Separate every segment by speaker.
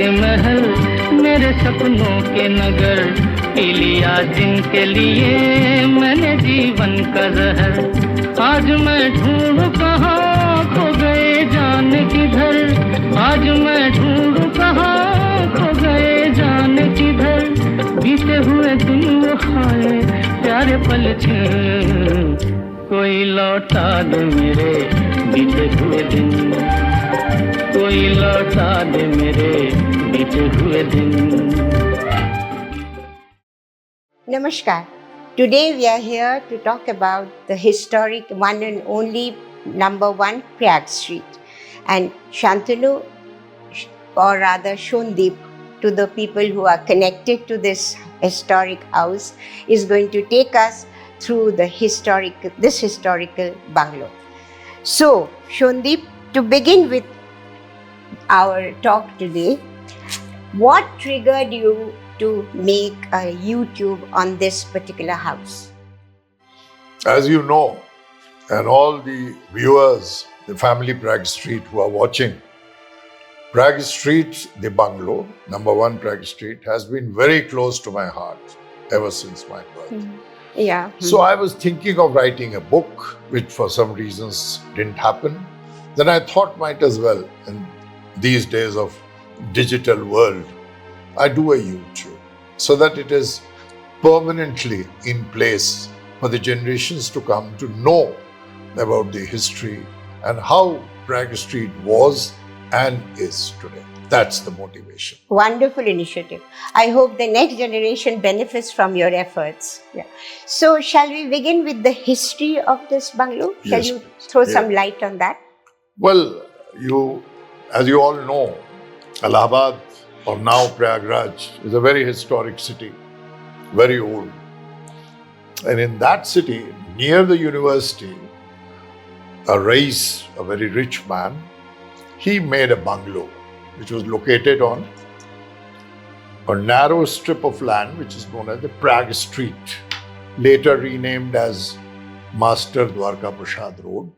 Speaker 1: के महल, मेरे सपनों के नगर, पी लिया जिनके लिए मैंने जीवन का जहर। आज मैं ढूंढूं कहाँ खो गए जान किधर, आज मैं ढूंढूं कहाँ खो गए जान किधर। बीते हुए दिन वो खाए प्यारे पल छिन, कोई लौटा दे मेरे बीते हुए दिन, कोई लौटा दे मेरे बीते हुए दिन।
Speaker 2: Namaskar. Today we are here to talk about the historic one and only number 1 Prayag Street. And Shantanu, or rather Shondeep, to the people who are connected to this historic house, is going to take us through this historical bungalow. So, Shondeep, to begin with our talk today, what triggered you to make a YouTube on this particular house?
Speaker 3: As you know, and all the viewers, the family Prayag Street who are watching, Prayag Street, the bungalow, number 1 Prayag Street, has been very close to my heart ever since my birth.
Speaker 2: Yeah.
Speaker 3: So I was thinking of writing a book, which for some reasons didn't happen. Then I thought might as well, in these days of digital world, I do a YouTube so that it is permanently in place for the generations to come to know about the history and how Prayag Street was and is today. That's the motivation.
Speaker 2: Wonderful initiative. I hope the next generation benefits from your efforts. Yeah. So, shall we begin with the history of this bungalow? Shall
Speaker 3: Yes,
Speaker 2: you
Speaker 3: please.
Speaker 2: throw
Speaker 3: Yeah.
Speaker 2: some light on that?
Speaker 3: Well, as you all know, Allahabad, or now Prayagraj, is a very historic city, very old. And in that city, near the university, a rais, a very rich man, he made a bungalow which was located on a narrow strip of land which is known as the Prayag Street, later renamed as Master Dwarka Prasad Road.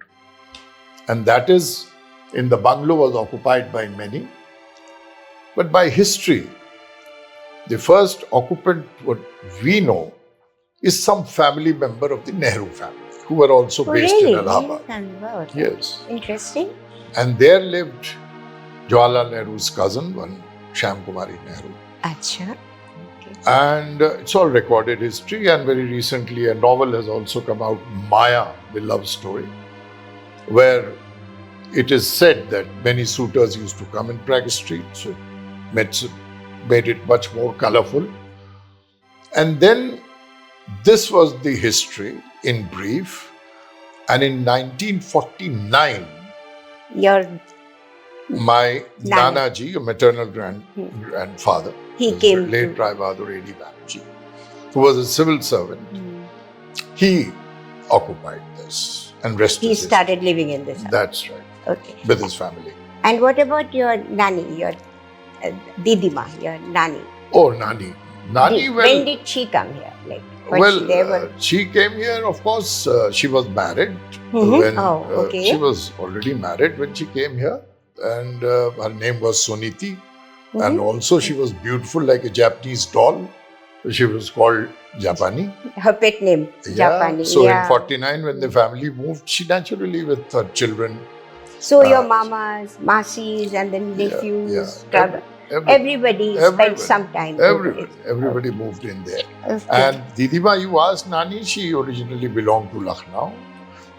Speaker 3: And that is, in the bungalow was occupied by many. But by history, the first occupant, what we know, is some family member of the Nehru family, who were also based
Speaker 2: really?
Speaker 3: in Allahabad.
Speaker 2: Wow.
Speaker 3: Yes.
Speaker 2: Interesting.
Speaker 3: And there lived Jawaharlal Nehru's cousin, one Shyam Kumari Nehru.
Speaker 2: Acha. Okay.
Speaker 3: And it's all recorded history. And very recently, a novel has also come out, Maya, the love story, where it is said that many suitors used to come in Prayag Street, so it made it much more colorful. And then this was the history in brief. And in 1949, my Nanaji, a maternal grandfather,
Speaker 2: He came
Speaker 3: late Rai Bahadur A.D. Banerjee, who was a civil servant, he occupied this and rested.
Speaker 2: He started living in this house.
Speaker 3: That's right.
Speaker 2: Okay.
Speaker 3: With his family.
Speaker 2: And what about your Nani, your Didima, your Nani?
Speaker 3: Oh, Nani. Nani,
Speaker 2: When did she come here? Like, was
Speaker 3: she came here, of course, she was married.
Speaker 2: Mm-hmm.
Speaker 3: She was already married when she came here. And her name was Suniti.
Speaker 2: Mm-hmm.
Speaker 3: And also she was beautiful like a Japanese doll. She was called Japani.
Speaker 2: Her pet name, Japani.
Speaker 3: So in 49, when the family moved, she naturally with her children.
Speaker 2: So your mamas, masis, and then nephews, brother. Everybody spent some time.
Speaker 3: Everybody moved in there. Okay. And Didima, you asked Nani, she originally belonged to Lucknow,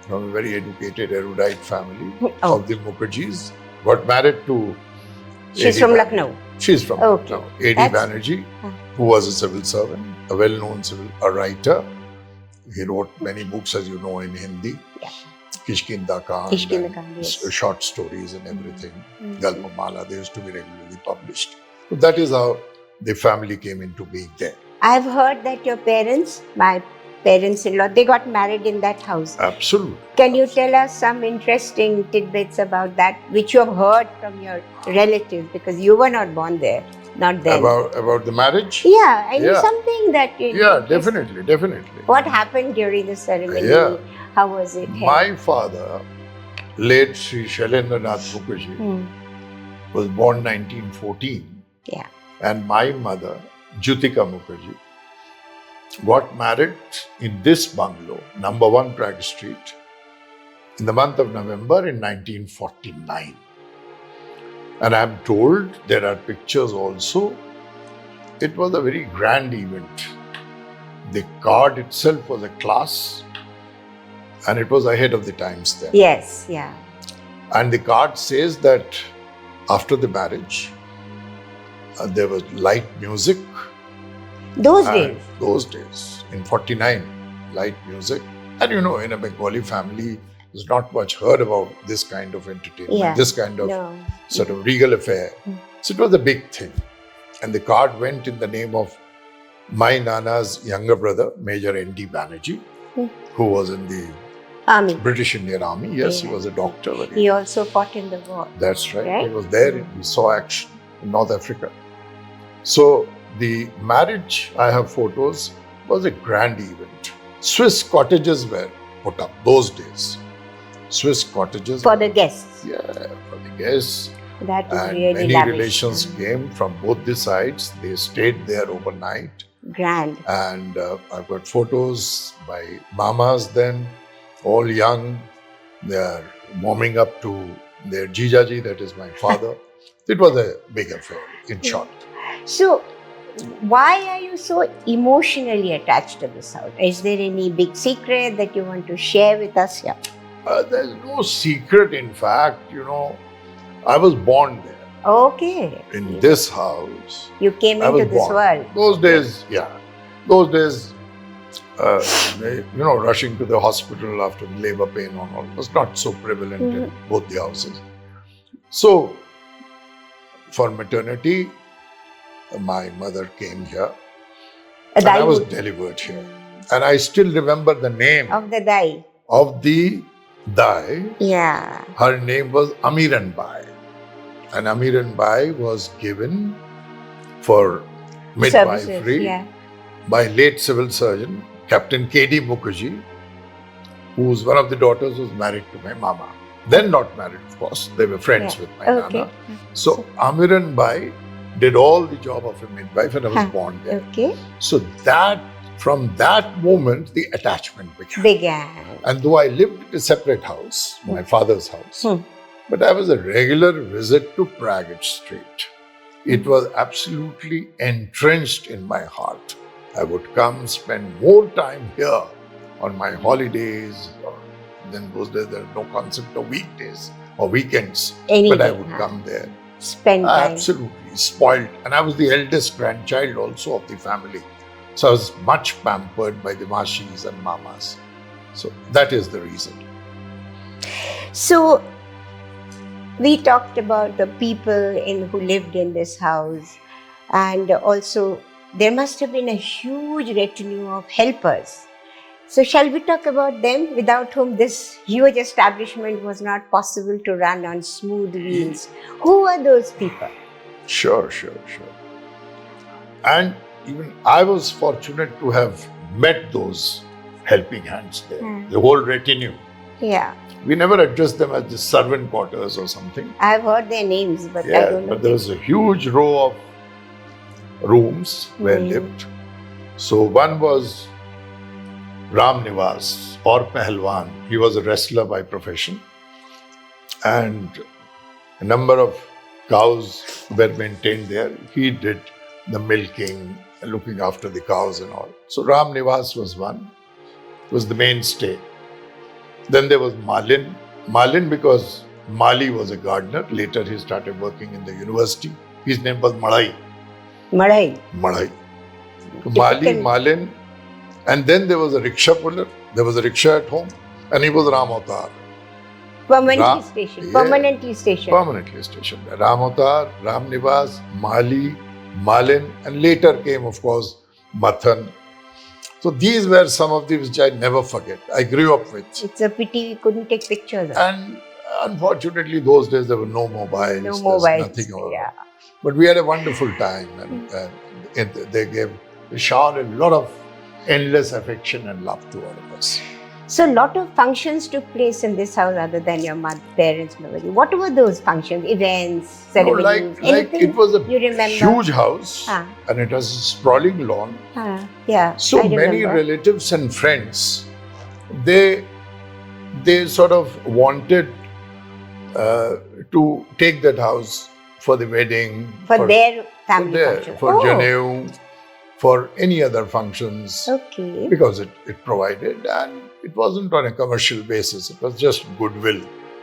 Speaker 3: from a very educated, erudite family of the Mukherjees. Got married to...
Speaker 2: She's from Lucknow?
Speaker 3: She's from Lucknow. A.D. Banerjee, who was a civil servant, a well-known a writer. He wrote many books, as you know, in Hindi. Yeah. Kishkinda Khan, yes. Short stories and everything. Galpamala, they used to be regularly published. So that is how the family came into being there.
Speaker 2: I've heard that your parents, my parents-in-law, they got married in that house.
Speaker 3: Absolutely.
Speaker 2: Can you tell us some interesting tidbits about that, which you have heard from your relatives, because you were not born there, not then.
Speaker 3: About the marriage?
Speaker 2: Yeah, I mean something that...
Speaker 3: Definitely.
Speaker 2: What happened during the ceremony?
Speaker 3: Yeah.
Speaker 2: How was it held?
Speaker 3: My father, late Sri Shailendranath Mukherjee, was born 1914.
Speaker 2: Yeah.
Speaker 3: And my mother, Jutika Mukherjee, got married in this bungalow, number 1 Prayag Street, in the month of November in 1949. And I'm told there are pictures also. It was a very grand event. The card itself was a class, and it was ahead of the times then.
Speaker 2: Yes, yeah.
Speaker 3: And the card says that after the marriage, there was light music.
Speaker 2: Those
Speaker 3: And
Speaker 2: days.
Speaker 3: Those days, in 49, light music. And you know, in a Bengali family, there's not much heard about this kind of entertainment,
Speaker 2: Yeah.
Speaker 3: this kind of
Speaker 2: No.
Speaker 3: sort of regal affair. So it was a big thing. And the card went in the name of my Nana's younger brother, Major N.D. Banerjee, who was in the
Speaker 2: Army.
Speaker 3: British Indian Army. Yes, he
Speaker 2: Yeah.
Speaker 3: was a doctor.
Speaker 2: He also fought in the war.
Speaker 3: That's right.
Speaker 2: Right?
Speaker 3: He was there. He saw action in North Africa. So the marriage, I have photos, was a grand event. Swiss cottages were put up those days. Swiss cottages.
Speaker 2: For the guests.
Speaker 3: Yeah, for the guests.
Speaker 2: That was
Speaker 3: And
Speaker 2: really
Speaker 3: many
Speaker 2: lavish.
Speaker 3: relations came from both the sides. They stayed there overnight.
Speaker 2: Grand.
Speaker 3: And I've got photos by mamas then, all young. They are warming up to their jijaji, that is my father. It was a big affair, in short.
Speaker 2: So, why are you so emotionally attached to this house? Is there any big secret that you want to share with us here?
Speaker 3: There's no secret, in fact. You know, I was born there,
Speaker 2: Okay.
Speaker 3: in this house.
Speaker 2: You came
Speaker 3: I was
Speaker 2: into this
Speaker 3: born.
Speaker 2: world.
Speaker 3: Those days, yeah. Those days, you know, rushing to the hospital after labor pain and all was not so prevalent in both the houses. So, for maternity, my mother came here and I was delivered here. And I still remember the name
Speaker 2: Of the Dai.
Speaker 3: of the Dai.
Speaker 2: Yeah.
Speaker 3: Her name was Amiran Bai. And Amiran Bai was given for midwifery
Speaker 2: Services, yeah.
Speaker 3: by late civil surgeon, Captain K.D. Mukherjee, who's one of the daughters who's married to my mama. Then not married, of course. They were friends
Speaker 2: Yeah.
Speaker 3: with my
Speaker 2: Okay.
Speaker 3: nana. So Amiran Bai did all the job of a midwife and I was born there.
Speaker 2: Okay.
Speaker 3: So from that moment, the attachment began.
Speaker 2: Began.
Speaker 3: And though I lived in a separate house, my father's house, but I was a regular visit to Prayag Street. It was absolutely entrenched in my heart. I would come spend more time here on my holidays. Then those days there was no concept of weekdays or weekends.
Speaker 2: Any
Speaker 3: But I
Speaker 2: day,
Speaker 3: would
Speaker 2: huh?
Speaker 3: come there.
Speaker 2: Spend time.
Speaker 3: Absolutely spoiled. And I was the eldest grandchild also of the family. So I was much pampered by the mashis and mamas. So that is the reason.
Speaker 2: So, we talked about the people who lived in this house, and also there must have been a huge retinue of helpers. So, shall we talk about them, without whom this huge establishment was not possible to run on smooth wheels? Who were those people?
Speaker 3: Sure. And even I was fortunate to have met those helping hands there, the whole retinue.
Speaker 2: Yeah,
Speaker 3: We never addressed them as the servant quarters or something.
Speaker 2: I've heard their names, but I
Speaker 3: Yeah,
Speaker 2: don't know.
Speaker 3: but there was a huge row of rooms where lived. So one was Ram Nivas or Pahalwan. He was a wrestler by profession. And a number of cows were maintained there. He did the milking, looking after the cows and all. So Ram Nivas was one. It was the mainstay. Then there was Malin. Malin because Mali was a gardener. Later he started working in the university. His name was Madhai.
Speaker 2: Madhai.
Speaker 3: Madhai. So Mali, Malin. And then there was a rickshaw puller. There was a rickshaw at home. And he was Ram Avatar.
Speaker 2: Permanently stationed.
Speaker 3: Yeah.
Speaker 2: Permanently stationed.
Speaker 3: Permanently stationed. Ram Avatar, Ram Nivas, Mali, Malin. And later came, of course, Mathan. So these were some of the which I never forget. I grew up with.
Speaker 2: It's a pity we couldn't take pictures of.
Speaker 3: And unfortunately, those days there were no mobiles.
Speaker 2: No
Speaker 3: there's
Speaker 2: mobiles.
Speaker 3: Nothing over.
Speaker 2: Yeah.
Speaker 3: But we had a wonderful time. And they showered a lot of endless affection and love to all of us.
Speaker 2: So a lot of functions took place in this house other than your parents' memory. What were those functions, events, ceremonies, anything
Speaker 3: it was a
Speaker 2: you remember?
Speaker 3: huge house and it has a sprawling lawn.
Speaker 2: Yeah,
Speaker 3: so
Speaker 2: I
Speaker 3: many
Speaker 2: remember.
Speaker 3: relatives and friends, they sort of wanted to take that house for the wedding,
Speaker 2: For their family function.
Speaker 3: for Janeu, for any other functions.
Speaker 2: Okay.
Speaker 3: Because it provided, and it wasn't on a commercial basis, it was just goodwill.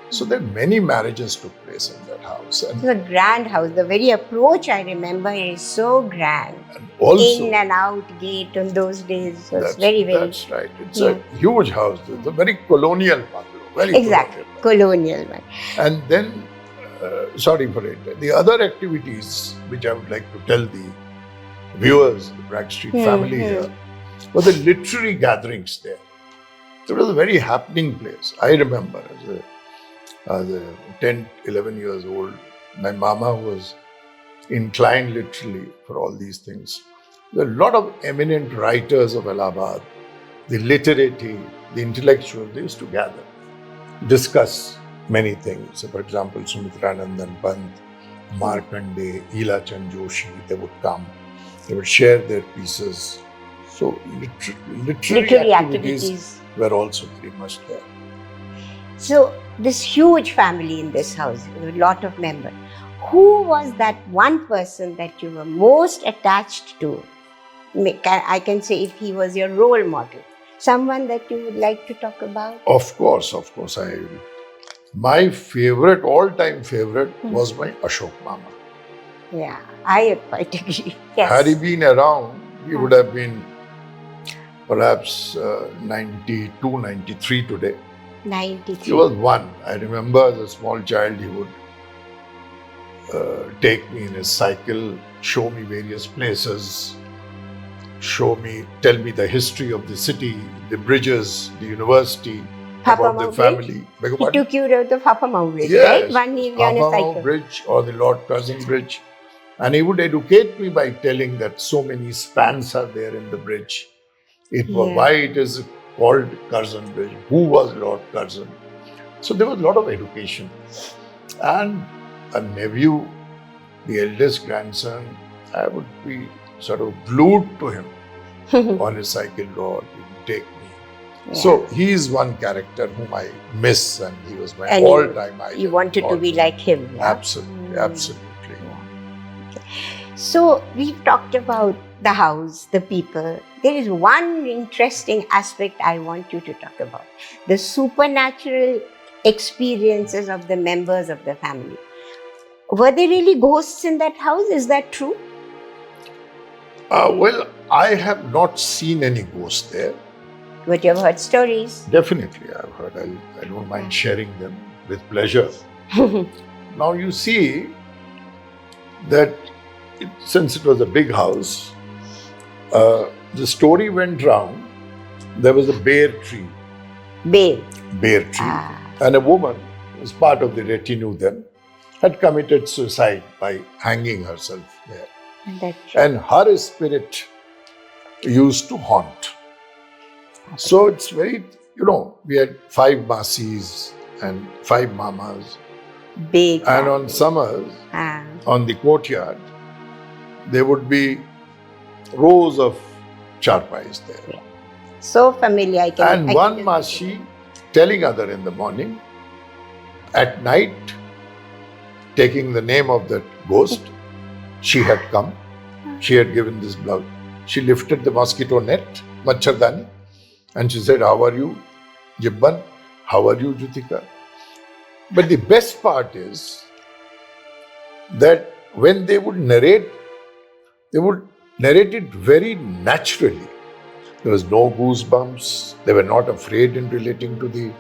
Speaker 3: So there many marriages took place in that house. And
Speaker 2: It's a grand house. The very approach I remember is so grand.
Speaker 3: also,
Speaker 2: In and out gate in those days was very, very...
Speaker 3: That's right. It's a huge house. It's a very colonial bungalow. Very
Speaker 2: Exactly. Colonial one.
Speaker 3: And then, sorry for it, the other activities which I would like to tell the viewers, the Prayag Street family here, were the literary gatherings there. It was a very happening place. I remember as a 10, 11 years old, my mama was inclined literally for all these things. There were a lot of eminent writers of Allahabad, the literati, the intellectuals, they used to gather, discuss many things. So for example, Sumitranandan Pant, Markande, Ila Chand Joshi, they would come. They would share their pieces. So literary activities were also very much there.
Speaker 2: So this huge family in this house, a lot of members. Who was that one person that you were most attached to? I can say if he was your role model. Someone that you would like to talk about?
Speaker 3: Of course. My favorite, all-time favorite was my Ashok Mama.
Speaker 2: Yeah, I quite agree. Yes.
Speaker 3: Had he been around, he would have been perhaps 92, 93 today.
Speaker 2: 93.
Speaker 3: He was one. I remember as a small child, he would take me in his cycle, show me various places, tell me the history of the city, the bridges, the university, about the family.
Speaker 2: He took you to the Papa Mau Bridge,
Speaker 3: yes,
Speaker 2: right? One evening on a cycle.
Speaker 3: Bridge or the Lord Curzon Bridge. And he would educate me by telling that so many spans are there in the bridge. Why it is called Curzon Bridge, who was Lord Curzon. So there was a lot of education. And a nephew, the eldest grandson, I would be sort of glued to him on his cycle rod. He would take me. Yeah. So he is one character whom I miss, and he was my all-time idol.
Speaker 2: You wanted to be like him. Yeah?
Speaker 3: Absolutely, absolutely.
Speaker 2: Yeah. Okay. So we've talked about the house, the people. There is one interesting aspect I want you to talk about. The supernatural experiences of the members of the family. Were there really ghosts in that house? Is that true?
Speaker 3: Well, I have not seen any ghosts there.
Speaker 2: But you have heard stories.
Speaker 3: Definitely, I've heard. I don't mind sharing them with pleasure. Now you see that since it was a big house, the story went round, there was a bear tree. Bear tree. And a woman, who was part of the retinue then, had committed suicide by hanging herself there. And her spirit used to haunt. So it's very, we had 5 masis and 5 mamas.
Speaker 2: Big.
Speaker 3: And on summers, on the courtyard, there would be rows of charpais there.
Speaker 2: Yeah. So familiar.
Speaker 3: And one masi telling other in the morning, at night, taking the name of that ghost, she had come, she had given this blood. She lifted the mosquito net, Machardani, and she said, "How are you, Jibban? How are you, Jutika?" But the best part is that when they would narrate it very naturally. There was no goosebumps. They were not afraid in relating to the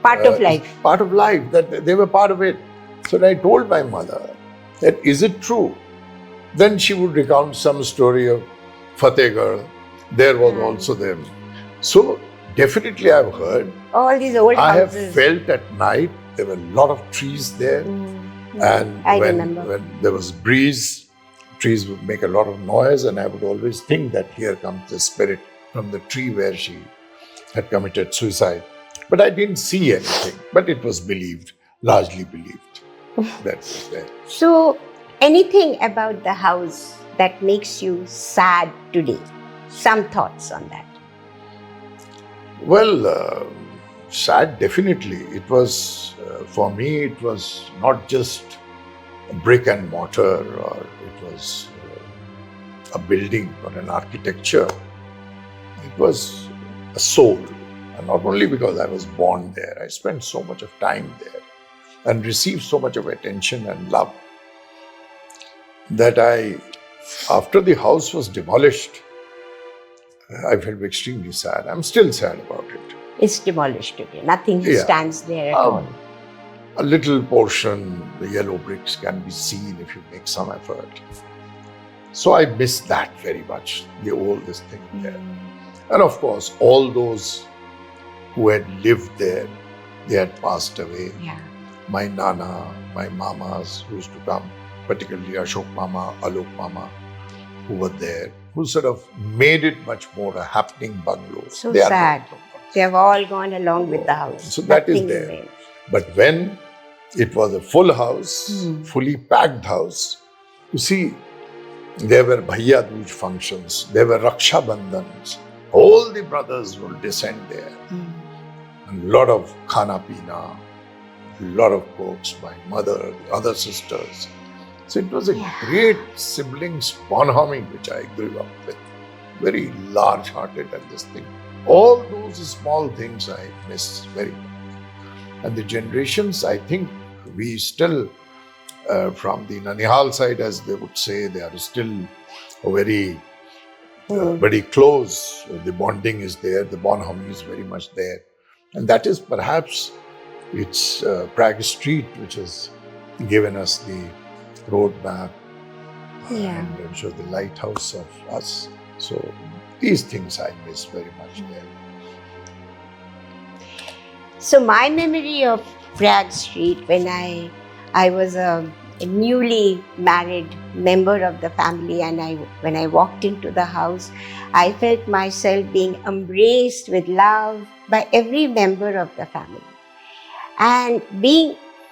Speaker 2: part of life.
Speaker 3: Part of life, that they were part of it. So I told my mother that, is it true? Then she would recount some story of Fatehgarh. There was also them. So definitely I've heard.
Speaker 2: All these old houses.
Speaker 3: I have felt at night there were a lot of trees there. And when there was breeze, trees would make a lot of noise, and I would always think that here comes the spirit from the tree where she had committed suicide. But I didn't see anything. But it was believed, largely believed. That was there.
Speaker 2: So, anything about the house that makes you sad today? Some thoughts on that.
Speaker 3: Well, sad definitely. It was, for me, it was not just a brick and mortar, or it was a building or an architecture. It was a soul. And not only because I was born there, I spent so much of time there and received so much of attention and love that after the house was demolished, I felt extremely sad. I'm still sad about it.
Speaker 2: It's demolished today. Nothing stands there at all.
Speaker 3: A little portion, the yellow bricks can be seen if you make some effort. So I miss that very much, the oldest thing there. And of course, all those who had lived there, they had passed away.
Speaker 2: Yeah.
Speaker 3: My Nana, my Mamas who used to come, particularly Ashok Mama, Alok Mama, who were there, who sort of made it much more a happening bungalow.
Speaker 2: So sad. They have all gone along with the house.
Speaker 3: So that is
Speaker 2: Nothing
Speaker 3: there.
Speaker 2: remains.
Speaker 3: But when it was a full house, fully packed house, you see, there were Bhaiya Dooj functions, there were Raksha Bandhans. All the brothers will descend there. And a lot of khana pina, a lot of cooks, my mother, the other sisters. So it was a great siblings bonhoming which I grew up with. Very large-hearted and this thing. All those small things I miss very much. And the generations, I think we still, from the Nanihal side, as they would say, they are still very close. The bonding is there, the bonhoming is very much there. And that is perhaps, it's Prayag Street which has given us the roadmap and which was the lighthouse of us. So these things I miss very much there.
Speaker 2: So my memory of Prayag Street when I was a newly married member of the family, and when I walked into the house, I felt myself being embraced with love by every member of the family. And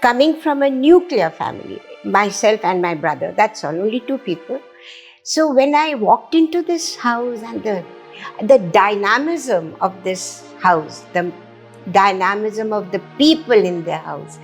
Speaker 2: coming from a nuclear family, myself and my brother, that's all, only two people. So when I walked into this house and the dynamism of this house, the dynamism of the people in the house,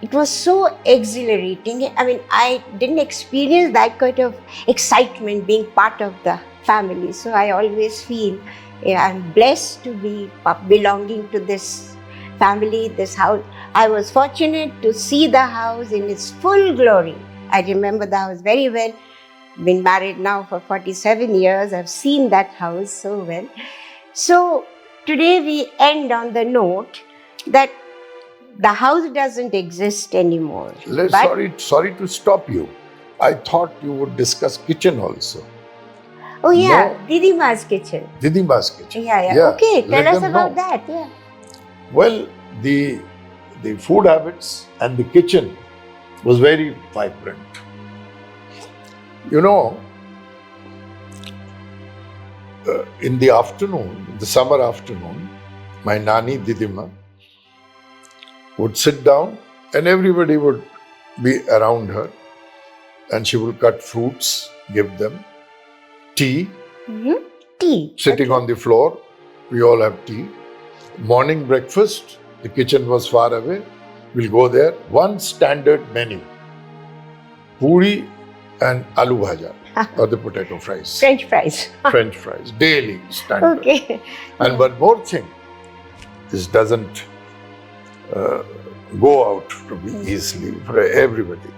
Speaker 2: it was so exhilarating. I mean, I didn't experience that kind of excitement being part of the family. So I always feel I'm blessed to be belonging to this family, this house. I was fortunate to see the house in its full glory. I remember the house very well. Been married now for 47 years. I've seen that house so well. So today we end on the note that the house doesn't exist anymore.
Speaker 3: Sorry to stop you. I thought you would discuss kitchen also.
Speaker 2: Oh yeah, no. Didima's kitchen.
Speaker 3: Didima's kitchen.
Speaker 2: Yeah. Okay, tell us about that. Yeah.
Speaker 3: Well, the food habits and the kitchen was very vibrant. You know, in the afternoon, the summer afternoon, my Nani Didima would sit down and everybody would be around her and she would cut fruits, give them tea.
Speaker 2: Tea.
Speaker 3: Sitting on the floor, we all have tea. Morning breakfast, the kitchen was far away. We'll go there. One standard menu. Puri and aloo bhaja or the potato fries.
Speaker 2: French fries.
Speaker 3: French fries. Daily standard.
Speaker 2: Okay.
Speaker 3: And one more thing. This doesn't go out to be easily for everybody.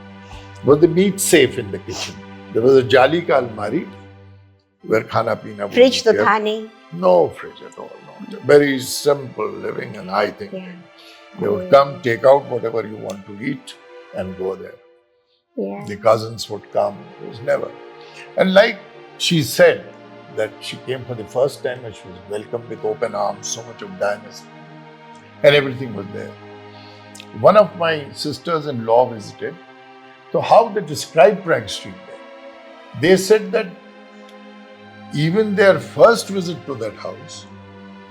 Speaker 3: Was the meat safe in the kitchen? There was a jali ka almari where khana pina would
Speaker 2: Fridge
Speaker 3: be
Speaker 2: to
Speaker 3: kept.
Speaker 2: khane.
Speaker 3: No fridge at all. No. Very simple living and I think they would come, take out whatever you want to eat and go there.
Speaker 2: Yeah.
Speaker 3: The cousins would come. It was never. And like she said that she came for the first time and she was welcomed with open arms, so much of dynasty. And everything was there. One of my sisters-in-law visited. So how they described Prayag Street there? They said that even their first visit to that house,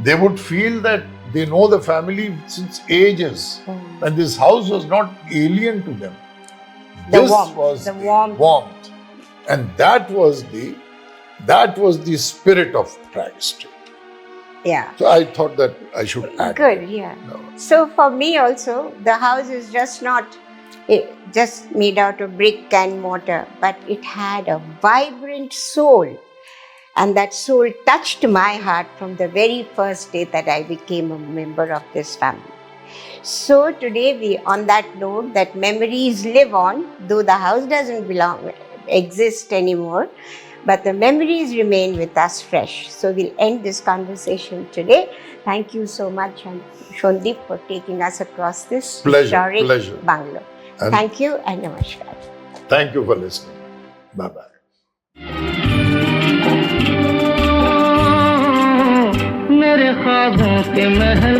Speaker 3: they would feel that they know the family since ages, and this house was not alien to them. This was the warmth, and that was the spirit of Prayag Street.
Speaker 2: Yeah.
Speaker 3: So I thought that I should add.
Speaker 2: Good, yeah.
Speaker 3: No.
Speaker 2: So for me also, the house is just not just made out of brick and mortar, but it had a vibrant soul. And that soul touched my heart from the very first day that I became a member of this family. So today, on that note, that memories live on, though the house doesn't exist anymore, but the memories remain with us fresh. So we'll end this conversation today. Thank you so much, Shondeep, for taking us across this historic bungalow. And thank you and namaskar.
Speaker 3: Thank you for listening. Bye-bye.
Speaker 1: मेरे ख्वाबों के महल,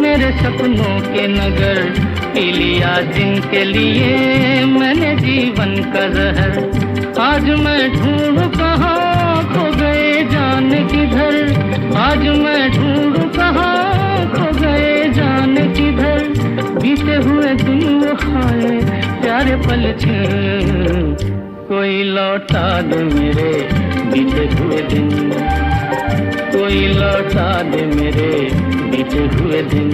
Speaker 1: मेरे सपनों के नगर, P लिया जिनके लिए मैंने जीवन का जहर। आज मैं ढूंढूं कहाँ खो गए जान किधर, आज मैं ढूंढूं कहाँ खो गए जान किधर। बीते हुए दिन वो खाए प्यारे पल छिन, कोई लौटा दे मेरे बीते हुए दिन, कोई लौटा दे मेरे बीते हुए दिन।